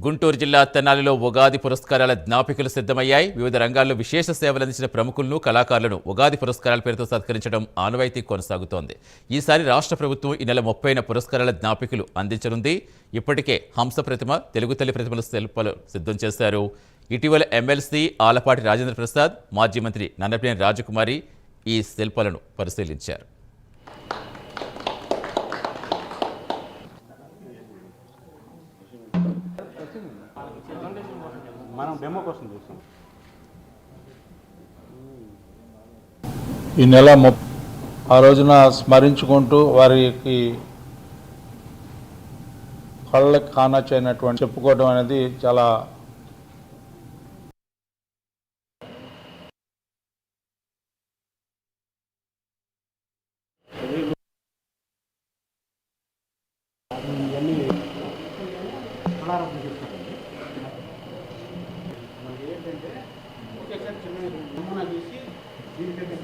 గుంటూరు జిల్లా తెనాలిలో ఉగాది పురస్కారాల జ్ఞాపికలు సిద్ధమయ్యాయి. వివిధ రంగాల్లో విశేష సేవలందించిన ప్రముఖులను, కళాకారులను ఉగాది పురస్కారాల పేరుతో సత్కరించడం ఆనవాయితీ కొనసాగుతోంది. ఈసారి రాష్ట్ర ప్రభుత్వం ఈ నెల 30న పురస్కారాల జ్ఞాపికలు అందించనుంది. ఇప్పటికే హంస ప్రతిమ, తెలుగు తల్లి ప్రతిమల శిల్పాలు సిద్ధం చేశారు. ఇటీవల ఎమ్మెల్సీ ఆలపాటి రాజేంద్ర ప్రసాద్, మాజీ మంత్రి నన్నపనేని రాజకుమారి ఈ శిల్పాలను పరిశీలించారు. మనం డెమో కోసం చూస్తాం. ఈ నెల ఆ రోజున స్మరించుకుంటూ వారికి కళ్ళకి కానొచ్చైనటువంటి చెప్పుకోవడం అనేది చాలా దీనికంటే